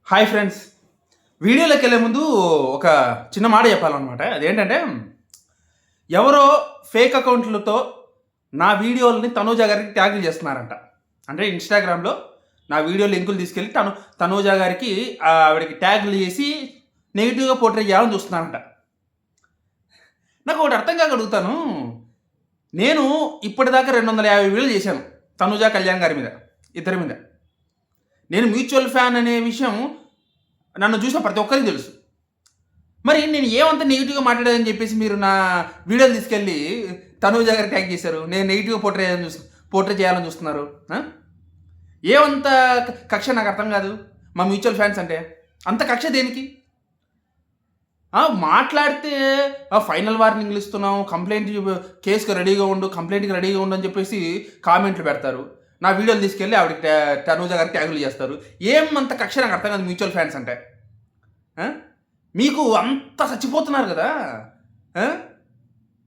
Hi friends, వీడియోలోకి వెళ్ళే ముందు ఒక చిన్న మాట చెప్పాలన్నమాట. అదేంటంటే, ఎవరో ఫేక్ అకౌంట్లతో నా వీడియోలని తనూజ గారికి ట్యాగులు చేస్తున్నారంట. అంటే ఇన్స్టాగ్రామ్లో నా వీడియో లింకులు తీసుకెళ్ళి తనూజ గారికి ఆవిడకి ట్యాగులు చేసి నెగిటివ్గా పోర్ట్రే చేయాలని చూస్తున్నారంట. నాకు ఒకటి అర్థం కాక అడుగుతాను. నేను ఇప్పటిదాకా 250 వీడియోలు చేశాను తనూజ కళ్యాణ్ గారి మీద, ఇద్దరి మీద. నేను మ్యూచువల్ ఫ్యాన్ అనే విషయం నన్ను చూసిన ప్రతి ఒక్కరికి తెలుసు. మరి నేను ఏమంత నెగిటివ్గా మాట్లాడాలని చెప్పేసి మీరు నా వీడియోలు తీసుకెళ్ళి తనూజ గారికి ట్యాగ్ చేశారు. నేను నెగిటివ్గా పోర్ట్రే చేయాలని చూస్తున్నారు. ఏమంత కక్ష నాకు అర్థం కాదు. మా మ్యూచువల్ ఫ్యాన్స్ అంటే అంత కక్ష దేనికి? మాట్లాడితే ఫైనల్ వార్నింగ్లు ఇస్తున్నాం, కంప్లైంట్ కేసుకి రెడీగా ఉండు, కంప్లైంట్కి రెడీగా ఉండు అని చెప్పేసి కామెంట్లు పెడతారు. నా వీడియోలు తీసుకెళ్ళి ఆవిడకి తనూజ గారికి ట్యాగులు చేస్తారు. ఏమంత కక్ష నాకు అర్థం కాదు మ్యూచువల్ ఫ్యాన్స్ అంటే. మీకు అంత చచ్చిపోతున్నారు కదా.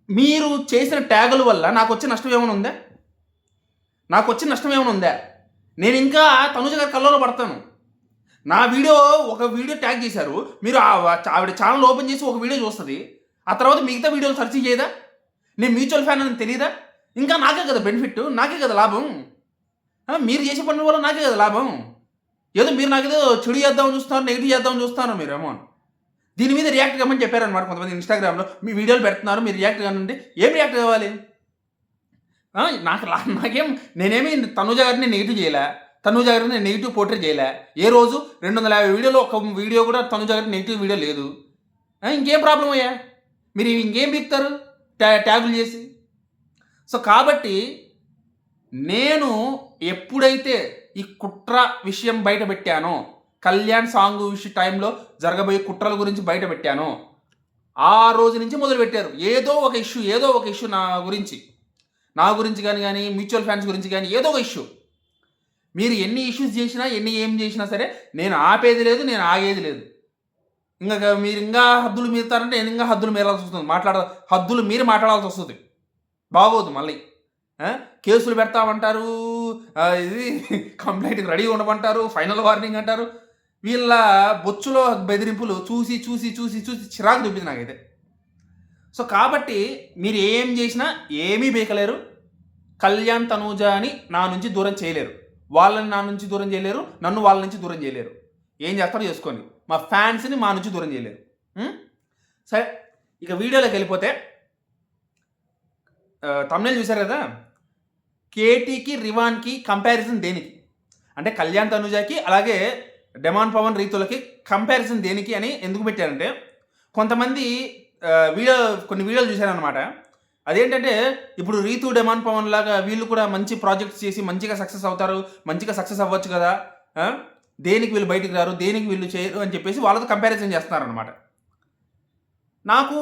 మీరు చేసిన ట్యాగుల వల్ల నాకు వచ్చే నష్టం ఏమైనా ఉందా? నేను ఇంకా తనూజ గారి కళ్ళలో పడతాను. నా ఒక వీడియో ట్యాగ్ చేశారు మీరు, ఆవిడ ఛానల్ ఓపెన్ చేసి ఒక వీడియో చూస్తుంది, ఆ తర్వాత మిగతా వీడియోలు సెర్చ్ చేయదా? నేను మ్యూచువల్ ఫ్యాన్ అని తెలియదా? ఇంకా నాకే కదా బెనిఫిట్, నాకే కదా లాభం. మీరు చేసే పనుల వల్ల నాకే కదా లాభం. ఏదో మీరు నాకేదో చెడు చేద్దామని చూస్తున్నారు, నెగిటివ్ చేద్దామని చూస్తున్నారు మీరేమో. దీని మీద రియాక్ట్ కామని చెప్పారనమాట కొంతమంది ఇన్స్టాగ్రామ్లో. మీ వీడియోలు పెడుతున్నారు, మీరు రియాక్ట్ కానంటే ఏం రియాక్ట్ కావాలి? నాకేం, నేనేమి తనూజ గారిని నెగిటివ్ చేయలే, తనూజ గారిని నెగిటివ్ పోర్ట్రే చేయలే. ఏ రోజు 250 వీడియోలో ఒక వీడియో కూడా తనూజ గారికి నెగిటివ్ వీడియో లేదు. ఇంకేం ప్రాబ్లం అయ్యా? మీరు ఇంకేం బిక్తారు ట్యాగులు చేసి? సో కాబట్టి నేను ఎప్పుడైతే ఈ కుట్ర విషయం బయట పెట్టానో, కళ్యాణ్ సాంగ్ టైంలో జరగబోయే కుట్రల గురించి బయట పెట్టానో, ఆ రోజు నుంచి మొదలుపెట్టారు ఏదో ఒక ఇష్యూ నా గురించి కానీ మ్యూచువల్ ఫండ్స్ గురించి కానీ ఏదో ఒక ఇష్యూ. మీరు ఎన్ని ఇష్యూస్ చేసినా, ఏం చేసినా సరే నేను ఆపేది లేదు, నేను ఆగేది లేదు. మీరు ఇంకా హద్దులు మీరుతారంటే నేను ఇంకా హద్దులు మీరాల్సి వస్తుంది. హద్దులు మీరు మాట్లాడాల్సి వస్తుంది. బాగోదు. మళ్ళీ కేసులు పెడతామంటారు, ఇది కంప్లైంట్కి రెడీ ఉండమంటారు, ఫైనల్ వార్నింగ్ అంటారు. వీళ్ళ బొచ్చులో బెదిరింపులు చూసి చిరాకు చూపింది నాకైతే. సో కాబట్టి మీరు ఏం చేసినా ఏమీ బీకలేరు. కళ్యాణ్ తనూజ అని నా నుంచి దూరం చేయలేరు, వాళ్ళని నా నుంచి దూరం చేయలేరు, నన్ను వాళ్ళ నుంచి దూరం చేయలేరు. ఏం చేస్తారో చేసుకోండి. మా ఫ్యాన్స్ని మా నుంచి దూరం చేయలేరు. సరే, ఇక వీడియోలోకి వెళ్ళిపోతే, తమిళ చూశారు కదా, కేటీకి రివాన్కి కంపారిజన్ దేనికి అంటే, కళ్యాణ్ తనూజకి అలాగే డెమాన్ పవన్ రీతులకి కంపారిజన్ దేనికి అని ఎందుకు పెట్టారంటే, కొంతమంది కొన్ని వీడియోలు చూశారనమాట. అదేంటంటే, ఇప్పుడు రీతు డెమాన్ పవన్ లాగా వీళ్ళు కూడా మంచి ప్రాజెక్ట్స్ చేసి మంచిగా సక్సెస్ అవుతారు, మంచిగా సక్సెస్ అవ్వచ్చు కదా, దేనికి వీళ్ళు బయటికి రారు, దేనికి వీళ్ళు చేయరు అని చెప్పేసి వాళ్ళతో కంపారిజన్ చేస్తున్నారనమాట. నాకు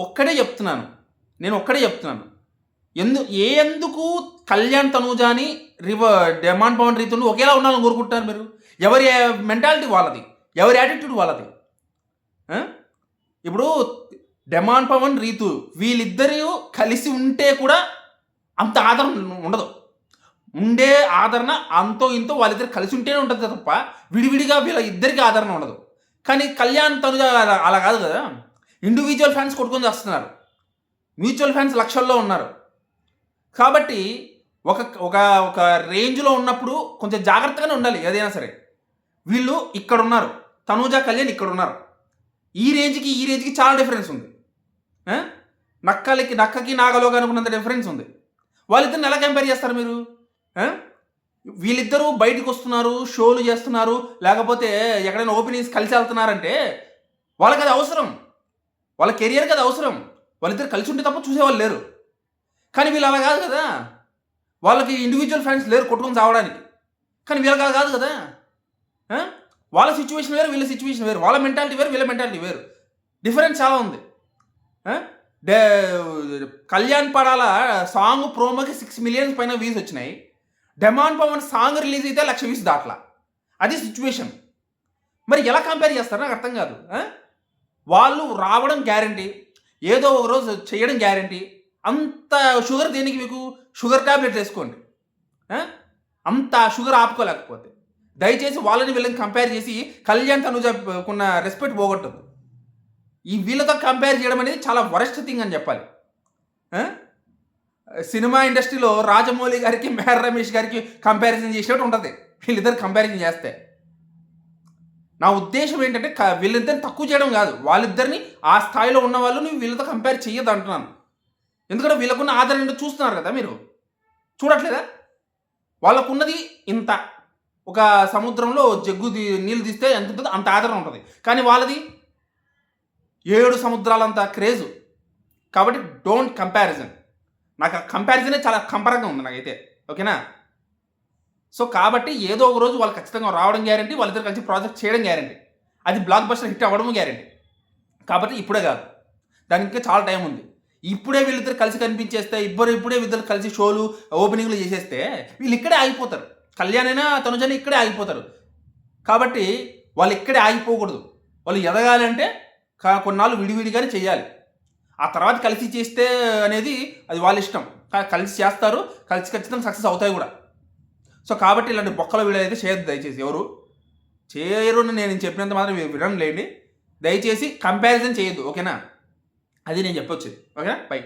ఒక్కడే చెప్తున్నాను, ఎందుకు కళ్యాణ్ తనూజాని డెమాన్ పవన్ రీతులు ఒకేలా ఉండాలని కోరుకుంటున్నారు మీరు? ఎవరి మెంటాలిటీ వాళ్ళది, ఎవరి యాటిట్యూడ్ వాళ్ళది. ఇప్పుడు డెమాన్ పవన్ రీతు వీళ్ళిద్దరూ కలిసి ఉంటే కూడా అంత ఆదరణ ఉండదు. ఉండే ఆదరణ అంతో ఇంతో వాళ్ళిద్దరు కలిసి ఉంటేనే ఉంటుంది తప్ప విడివిడిగా వీళ్ళ ఇద్దరికి ఆదరణ ఉండదు. కానీ కళ్యాణ్ తనూజ అలా కాదు కదా. ఇండివిజువల్ ఫ్యాన్స్ కొట్టుకొని చేస్తున్నారు, మ్యూచువల్ ఫ్యాన్స్ లక్షల్లో ఉన్నారు. కాబట్టి ఒక రేంజ్లో ఉన్నప్పుడు కొంచెం జాగ్రత్తగానే ఉండాలి ఏదైనా సరే. వీళ్ళు ఇక్కడ ఉన్నారు, తనూజ కళ్యాణ్ ఇక్కడ ఉన్నారు. ఈ రేంజ్కి చాలా డిఫరెన్స్ ఉంది. నక్కకి నాగలోగా అనుకున్నంత డిఫరెన్స్ ఉంది. వాళ్ళిద్దరిని ఎలా కంపేర్ చేస్తారు మీరు? వీళ్ళిద్దరూ బయటకు వస్తున్నారు, షోలు చేస్తున్నారు, లేకపోతే ఎక్కడైనా ఓపెనింగ్స్ కలిసి వెళ్తున్నారంటే వాళ్ళకి అది అవసరం, వాళ్ళ కెరియర్కి అది అవసరం. వాళ్ళిద్దరు కలిసి ఉంటే తప్ప చూసేవాళ్ళు లేరు. కానీ వీళ్ళు అలా కాదు కదా. వాళ్ళకి ఇండివిజువల్ ఫ్యాన్స్ లేరు కొట్టుకొని చావడానికి. కానీ వీళ్ళకి అలా కాదు కదా. వాళ్ళ సిచ్యువేషన్ వేరు, వీళ్ళ సిచ్యువేషన్ వేరు, వాళ్ళ మెంటాలిటీ వేరు, వీళ్ళ మెంటాలిటీ వేరు. డిఫరెన్స్ చాలా ఉంది. కళ్యాణ్ పడాల సాంగ్ ప్రోమోకి 6 మిలియన్స్ పైన వ్యూస్ వచ్చినాయి. డెమాన్ పవన్ సాంగ్ రిలీజ్ అయితే 1,00,000 వ్యూస్ దాట్లా. అది సిచ్యువేషన్. మరి ఎలా కంపేర్ చేస్తారు నాకు అర్థం కాదు. వాళ్ళు రావడం గ్యారంటీ, ఏదో ఒక రోజు చేయడం గ్యారంటీ. అంత షుగర్ దేనికి మీకు? షుగర్ ట్యాబ్లెట్ వేసుకోండి. అంత షుగర్ ఆపుకోలేకపోతే దయచేసి వాళ్ళని వీళ్ళని కంపేర్ చేసి కళ్యాణ్ తనుజకున్న రెస్పెక్ట్ పోగొట్టదు. ఈ వీళ్ళతో కంపేర్ చేయడం అనేది చాలా వరస్ట్ థింగ్ అని చెప్పాలి. సినిమా ఇండస్ట్రీలో రాజమౌళి గారికి మెహర్ రమేష్ గారికి కంపారిజన్ చేసినట్టు ఉంటుంది వీళ్ళిద్దరు కంపారిజన్ చేస్తే. నా ఉద్దేశం ఏంటంటే వీళ్ళిద్దరిని తక్కువ చేయడం కాదు, వాళ్ళిద్దరిని ఆ స్థాయిలో ఉన్న వాళ్ళు నువ్వు వీళ్ళతో కంపేర్ చెయ్యొద్దు అంటున్నాను. ఎందుకంటే వీళ్ళకున్న ఆదరణ ఏంటో చూస్తున్నారు కదా, మీరు చూడట్లేదా? వాళ్ళకున్నది ఇంత, ఒక సముద్రంలో జగ్గు నీళ్ళు తీస్తే ఎంత ఉంటుందో అంత ఆదరణ ఉంటుంది, కానీ వాళ్ళది 7 సముద్రాలంత క్రేజు. కాబట్టి డోంట్ కంపారిజన్. నాకు ఆ కంపారిజనే చాలా కంపరంగా ఉంది నాకైతే, ఓకేనా? సో కాబట్టి ఏదో ఒక రోజు వాళ్ళు ఖచ్చితంగా రావడం గ్యారంటీ, వాళ్ళిద్దరు కలిసి ప్రాజెక్ట్ చేయడం గ్యారంటీ, అది బ్లాక్ బస్టర్ హిట్ అవ్వడం గ్యారంటీ. కాబట్టి ఇప్పుడే కాదు, దానికి ఇంకా చాలా టైం ఉంది. ఇప్పుడే వీళ్ళిద్దరు కలిసి కనిపించేస్తే, ఇప్పుడే వీళ్ళిద్దరు కలిసి షోలు ఓపెనింగ్లు చేసేస్తే వీళ్ళు ఇక్కడే ఆగిపోతారు. కళ్యాణ్ అయినా తనుజైనా ఇక్కడే ఆగిపోతారు. కాబట్టి వాళ్ళు ఇక్కడే ఆగిపోకూడదు. వాళ్ళు ఎదగాలంటే కొన్నాళ్ళు విడివిడిగానే చేయాలి. ఆ తర్వాత కలిసి చేస్తే అనేది అది వాళ్ళ ఇష్టం. కలిసి చేస్తారు, కలిసి ఖచ్చితంగా సక్సెస్ అవుతాయి కూడా. సో కాబట్టి ఇలాంటి బొక్కల వీడియో అయితే చేయొద్దు దయచేసి. ఎవరు చేయరు నేను చెప్పినంత మాత్రం వినలేండి. దయచేసి కంపారిజన్ చేయొద్దు, ఓకేనా? అది నేను చెప్పొచ్చేది, ఓకేనా? బై.